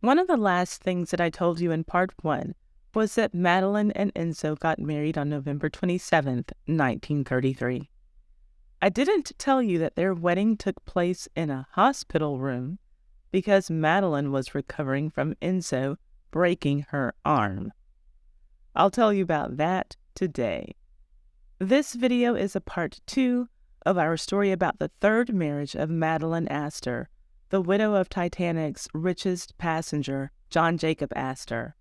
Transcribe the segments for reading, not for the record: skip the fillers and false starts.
One of the last things that I told you in part 1 was that Madeleine and Enzo got married on November 27th, 1933. I didn't tell you that their wedding took place in a hospital room because Madeleine was recovering from Enzo breaking her arm. I'll tell you about that today. This video is a part 2 of our story about the third marriage of Madeleine Astor, the widow of Titanic's richest passenger, Jacob Astor.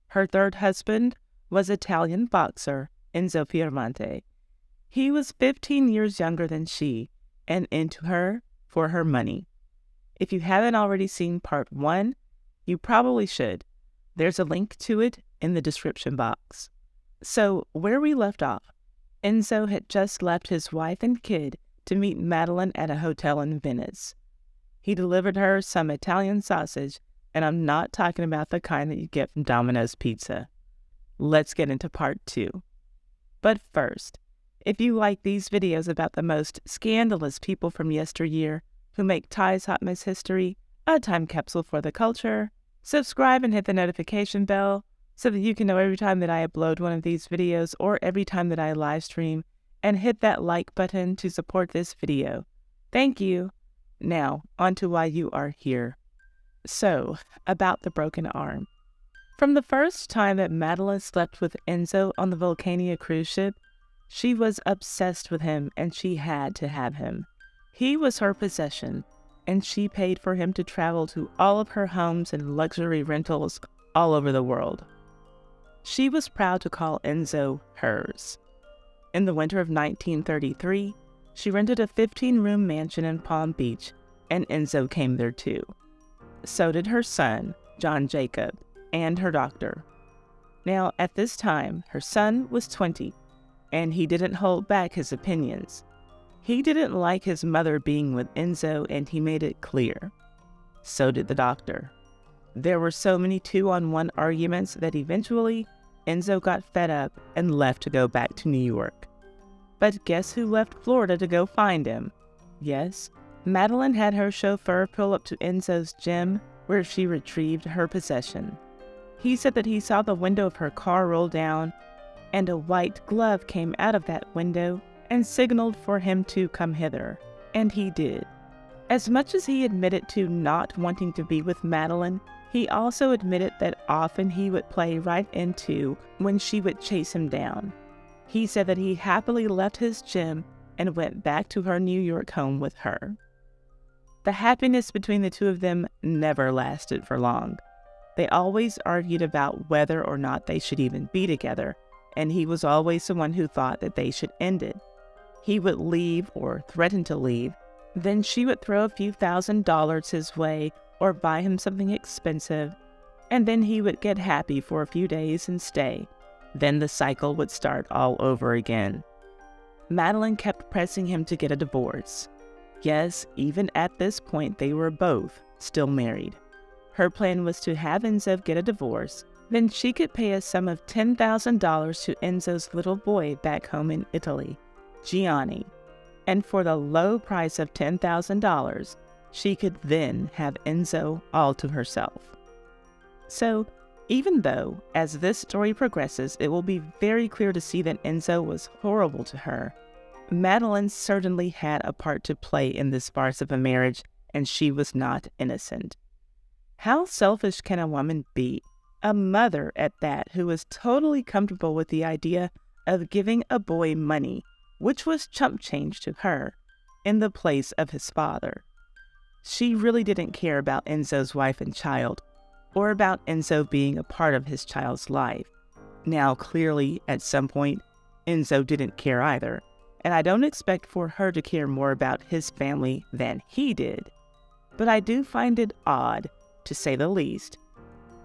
Her third husband was Italian boxer Enzo Fiermonte. He was 15 years younger than she and into her for her money. If you haven't already seen part 1, you probably should. There's a link to it in the description box. So, where we left off, Enzo had just left his wife and kid to meet Madeleine at a hotel in Venice. He delivered her some Italian sausage, and I'm not talking about the kind that you get from Domino's Pizza. Let's get into part 2. But first, if you like these videos about the most scandalous people from yesteryear who make Ty's Hot Mess History a time capsule for the culture, subscribe and hit the notification bell so that you can know every time that I upload one of these videos or every time that I live stream, and hit that like button to support this video. Thank you. Now, on to why you are here. So, about the broken arm. From the first time that Madeleine slept with Enzo on the Vulcania cruise ship, she was obsessed with him and she had to have him. He was her possession, and she paid for him to travel to all of her homes and luxury rentals all over the world. She was proud to call Enzo hers. In the winter of 1933, she rented a 15-room mansion in Palm Beach, and Enzo came there too. So did her son, Jacob, and her doctor. Now, at this time, her son was 20, and he didn't hold back his opinions. He didn't like his mother being with Enzo, and he made it clear. So did the doctor. There were so many 2-on-1 arguments that eventually Enzo got fed up and left to go back to New York. But guess who left Florida to go find him? Yes, Madeleine had her chauffeur pull up to Enzo's gym where she retrieved her possession. He said that he saw the window of her car roll down and a white glove came out of that window and signaled for him to come hither, and he did. As much as he admitted to not wanting to be with Madeleine, he also admitted that often he would play right into when she would chase him down. He said that he happily left his gym and went back to her New York home with her. The happiness between the two of them never lasted for long. They always argued about whether or not they should even be together, and he was always the one who thought that they should end it. He would leave or threaten to leave, then she would throw a few $1,000s his way or buy him something expensive, and then he would get happy for a few days and stay. Then the cycle would start all over again. Madeleine kept pressing him to get a divorce. Yes, even at this point they were both still married. Her plan was to have Enzo get a divorce, then she could pay a sum of $10,000 to Enzo's little boy back home in Italy, Gianni, and for the low price of $10,000, she could then have Enzo all to herself. So, even though, as this story progresses, it will be very clear to see that Enzo was horrible to her, Madeleine certainly had a part to play in this farce of a marriage, and she was not innocent. How selfish can a woman be? A mother at that, who was totally comfortable with the idea of giving a boy money, which was chump change to her, in the place of his father. She really didn't care about Enzo's wife and child, or about Enzo being a part of his child's life. Now, clearly, at some point, Enzo didn't care either, and I don't expect for her to care more about his family than he did. But I do find it odd, to say the least,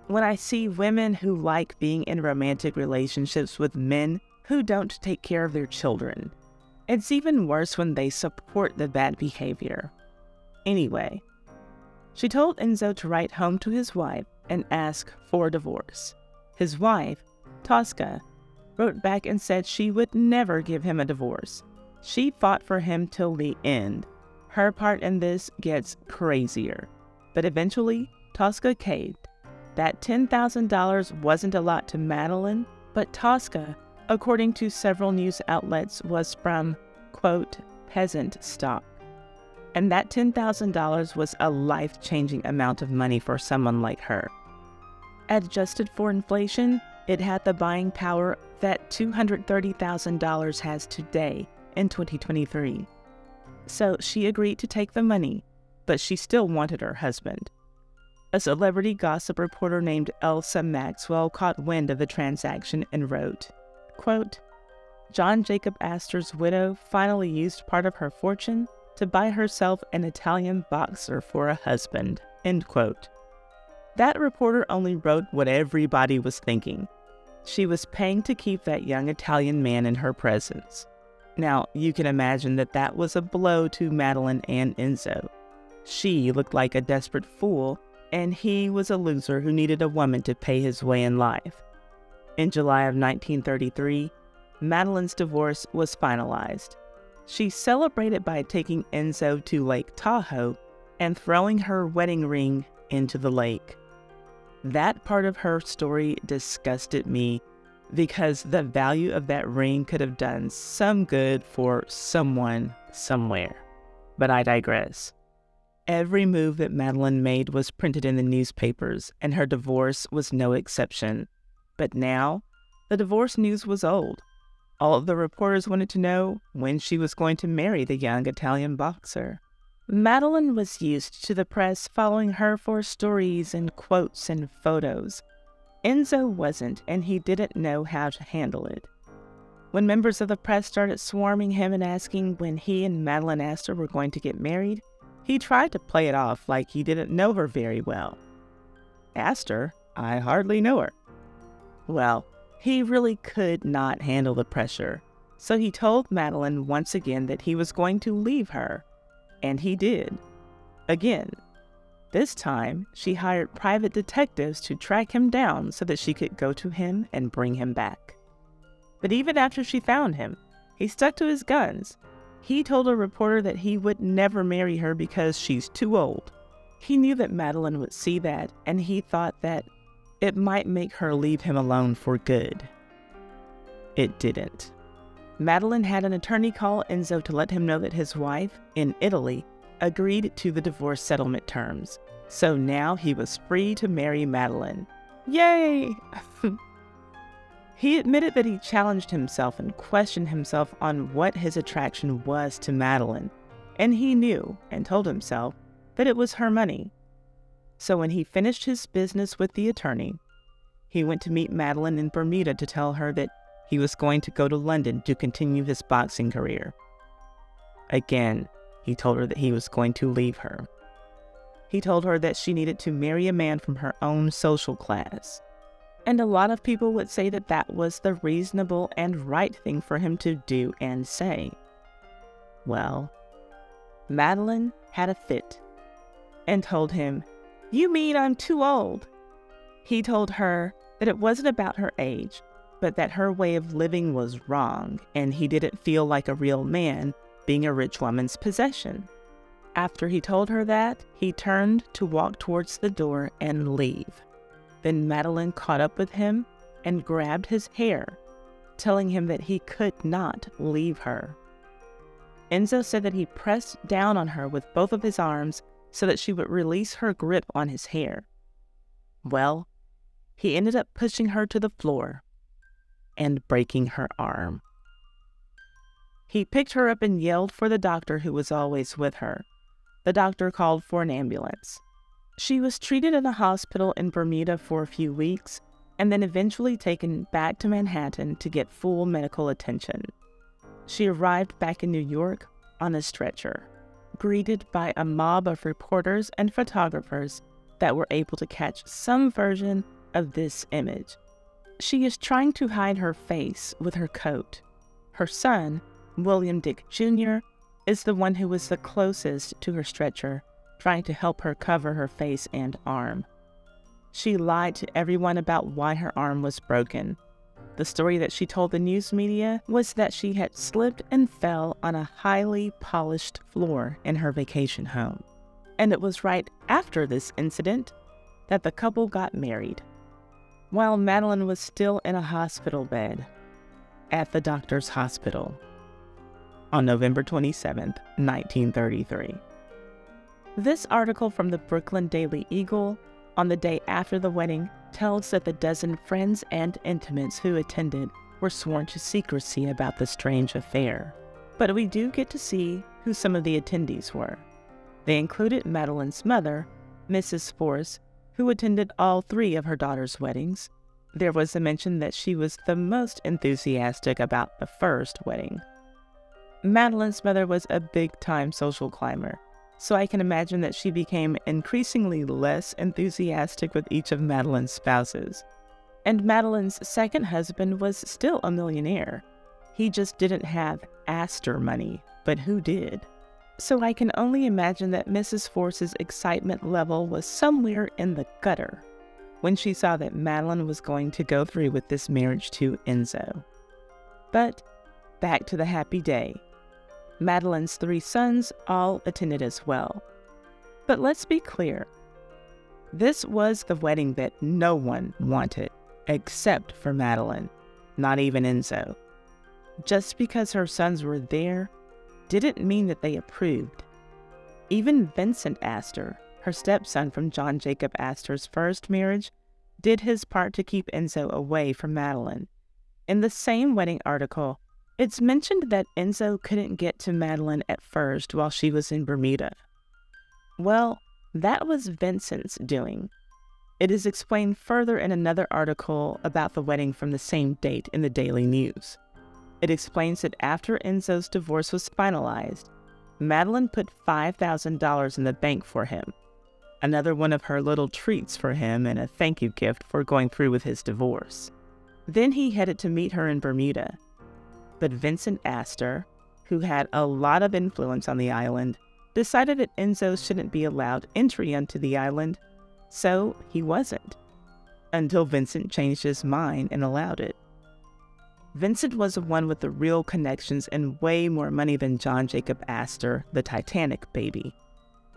when I see women who like being in romantic relationships with men who don't take care of their children. It's even worse when they support the bad behavior. Anyway, she told Enzo to write home to his wife and ask for a divorce. His wife, Tosca, wrote back and said she would never give him a divorce. She fought for him till the end. Her part in this gets crazier. But eventually, Tosca caved, That $10,000 wasn't a lot to Madeleine, but Tosca, according to several news outlets, was from, quote, peasant stock. And that $10,000 was a life-changing amount of money for someone like her. Adjusted for inflation, it had the buying power that $230,000 has today in 2023. So she agreed to take the money, but she still wanted her husband. A celebrity gossip reporter named Elsa Maxwell caught wind of the transaction and wrote, quote, John Jacob Astor's widow finally used part of her fortune to buy herself an Italian boxer for a husband, end quote. That reporter only wrote what everybody was thinking. She was paying to keep that young Italian man in her presence. Now, you can imagine that was a blow to Madeleine and Enzo. She looked like a desperate fool, and he was a loser who needed a woman to pay his way in life. In July of 1933, Madeleine's divorce was finalized. She celebrated by taking Enzo to Lake Tahoe and throwing her wedding ring into the lake. That part of her story disgusted me because the value of that ring could have done some good for someone somewhere. But I digress. Every move that Madeleine made was printed in the newspapers, and her divorce was no exception. But now, the divorce news was old. All of the reporters wanted to know when she was going to marry the young Italian boxer. Madeleine was used to the press following her for stories and quotes and photos. Enzo wasn't, and he didn't know how to handle it. When members of the press started swarming him and asking when he and Madeleine Astor were going to get married, he tried to play it off like he didn't know her very well. Astor? I hardly know her. Well, he really could not handle the pressure, so he told Madeleine once again that he was going to leave her, and he did. Again. This time, she hired private detectives to track him down so that she could go to him and bring him back. But even after she found him, he stuck to his guns. He told a reporter that he would never marry her because she's too old. He knew that Madeleine would see that, and he thought that it might make her leave him alone for good. It didn't. Madeleine had an attorney call Enzo to let him know that his wife, in Italy, agreed to the divorce settlement terms. So now he was free to marry Madeleine. Yay! He admitted that he challenged himself and questioned himself on what his attraction was to Madeleine, and he knew and told himself that it was her money. So when he finished his business with the attorney, he went to meet Madeleine in Bermuda to tell her that he was going to go to London to continue his boxing career. Again, he told her that he was going to leave her. He told her that she needed to marry a man from her own social class. And a lot of people would say that that was the reasonable and right thing for him to do and say. Well, Madeleine had a fit and told him, "You mean I'm too old?" He told her that it wasn't about her age, but that her way of living was wrong, and he didn't feel like a real man being a rich woman's possession. After he told her that, he turned to walk towards the door and leave. Then Madeleine caught up with him and grabbed his hair, telling him that he could not leave her. Enzo said that he pressed down on her with both of his arms so that she would release her grip on his hair. Well, he ended up pushing her to the floor and breaking her arm. He picked her up and yelled for the doctor who was always with her. The doctor called for an ambulance. She was treated in a hospital in Bermuda for a few weeks and then eventually taken back to Manhattan to get full medical attention. She arrived back in New York on a stretcher, greeted by a mob of reporters and photographers that were able to catch some version of this image. She is trying to hide her face with her coat. Her son, William Dick Jr., is the one who was the closest to her stretcher, trying to help her cover her face and arm. She lied to everyone about why her arm was broken. The story that she told the news media was that she had slipped and fell on a highly polished floor in her vacation home. And it was right after this incident that the couple got married while Madeleine was still in a hospital bed at the doctor's hospital on November 27, 1933. This article from the Brooklyn Daily Eagle on the day after the wedding tells that the dozen friends and intimates who attended were sworn to secrecy about the strange affair. But we do get to see who some of the attendees were. They included Madeleine's mother, Mrs. Force, who attended all 3 of her daughter's weddings. There was a mention that she was the most enthusiastic about the first wedding. Madeleine's mother was a big-time social climber, so I can imagine that she became increasingly less enthusiastic with each of Madeleine's spouses. And Madeleine's second husband was still a millionaire. He just didn't have Astor money, but who did? So I can only imagine that Mrs. Force's excitement level was somewhere in the gutter when she saw that Madeleine was going to go through with this marriage to Enzo. But back to the happy day. Madeleine's 3 sons all attended as well. But let's be clear, this was the wedding that no one wanted, except for Madeleine, not even Enzo. Just because her sons were there didn't mean that they approved. Even Vincent Astor, her stepson from John Jacob Astor's first marriage, did his part to keep Enzo away from Madeleine. In the same wedding article, it's mentioned that Enzo couldn't get to Madeleine at first while she was in Bermuda. Well, that was Vincent's doing. It is explained further in another article about the wedding from the same date in the Daily News. It explains that after Enzo's divorce was finalized, Madeleine put $5,000 in the bank for him, another one of her little treats for him and a thank you gift for going through with his divorce. Then he headed to meet her in Bermuda. But Vincent Astor, who had a lot of influence on the island, decided that Enzo shouldn't be allowed entry onto the island, so he wasn't, until Vincent changed his mind and allowed it. Vincent was the one with the real connections and way more money than John Jacob Astor, the Titanic baby.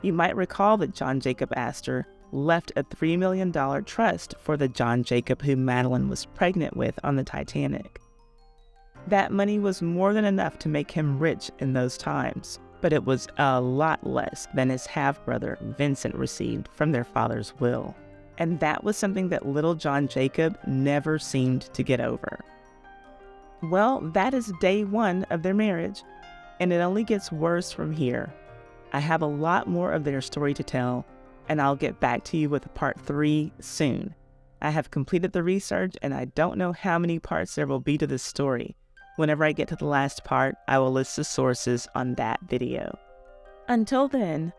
You might recall that John Jacob Astor left a $3 million trust for the John Jacob who Madeleine was pregnant with on the Titanic. That money was more than enough to make him rich in those times, but it was a lot less than his half-brother Vincent received from their father's will. And that was something that little John Jacob never seemed to get over. Well, that is day 1 of their marriage, and it only gets worse from here. I have a lot more of their story to tell, and I'll get back to you with part 3 soon. I have completed the research, and I don't know how many parts there will be to this story. Whenever I get to the last part, I will list the sources on that video. Until then,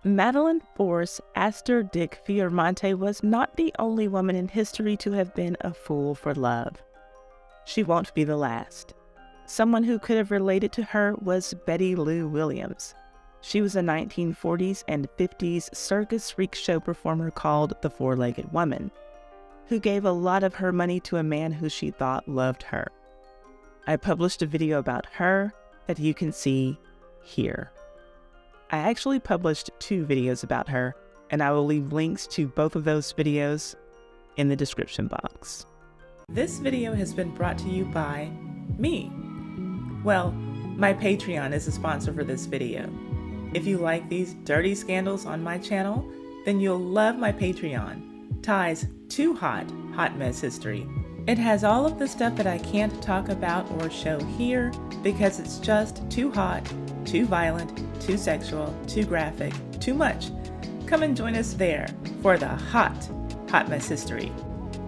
Madeleine Force Astor Dick Fiermonte was not the only woman in history to have been a fool for love. She won't be the last. Someone who could have related to her was Betty Lou Williams. She was a 1940s and 50s circus freak show performer called the Four-Legged Woman, who gave a lot of her money to a man who she thought loved her. I published a video about her that you can see here. I actually published 2 videos about her, and I will leave links to both of those videos in the description box. This video has been brought to you by me. Well, my Patreon is a sponsor for this video. If you like these dirty scandals on my channel, then you'll love my Patreon, Ty's Too Hot Hot Mess History. It has all of the stuff that I can't talk about or show here because it's just too hot, too violent, too sexual, too graphic, too much. Come and join us there for the hot Mess History.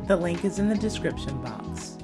The link is in the description box.